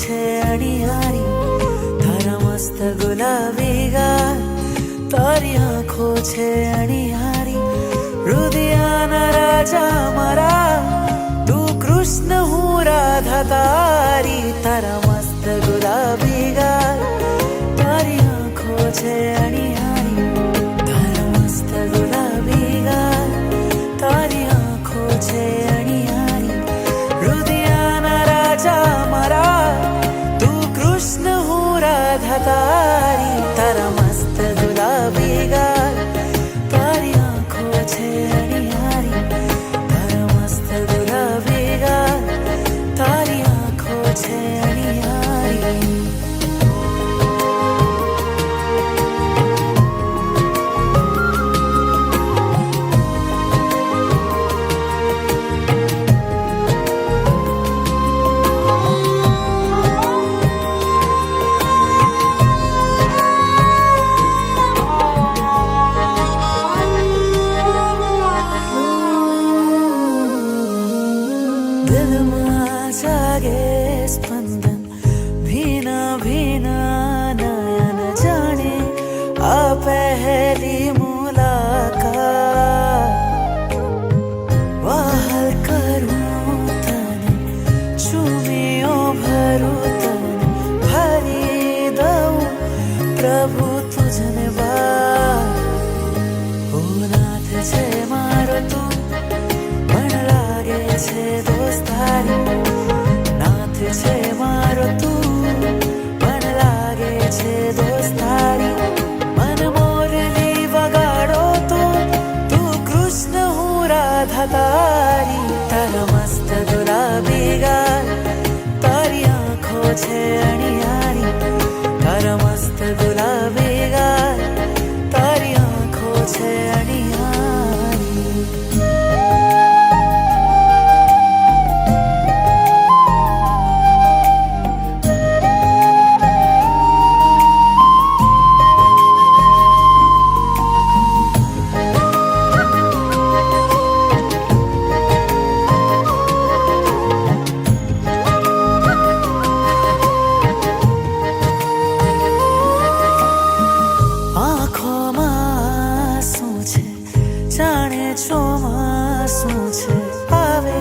છે અણિયારી, તારા મસ્ત ગુલાબી ગાલ, તારી આંખો છે અણિયારી, રુદિયાના રાજા મારા, તું કૃષ્ણ હું રાધા તારી, તારા મસ્ત ગુલાબી ગાલ, તારી આંખો છે અણિયારી, તારા મસ્ત ગુલાબી ગાલ, તારી આંખો છે અણિયારી, રુદિયાના રાજા મારા, તું કૃષ્ણ હું રાધા તારી, તારા મસ્ત ગુલાબી ગાલ, તારી આંખો છે અણિયારી, તારા મસ્ત ગુલાબી ગાલ, તારી આંખો છે અણિયારી. દિલમાં જાગે સ્પંદન, ભીના ભીના નયન જાણે આ પહેલી મુલાકાત, વહાલ કરું તને, ચૂમીઓ ભરું તને, ભરી દઉં પ્રભુ તુજને બાર. ઓ નાથ છે મારો તું, પણ લાગે છે દોસ્તારી, નાથ છે મારો તું, પણ લાગે છે દોસ્તારી, મન મોરલી વગાડો તું, તું કૃષ્ણ હું રાધા તારી, તારા મસ્ત ગુલાબી ગાલ, તારી આંખો છે અણિયારી, તારા મસ્ત ગુલાબી ગાલ, તારી આંખો છે અણિયારી. આંખોમાં શું છે, જાણે ચોમાસું છે, આવે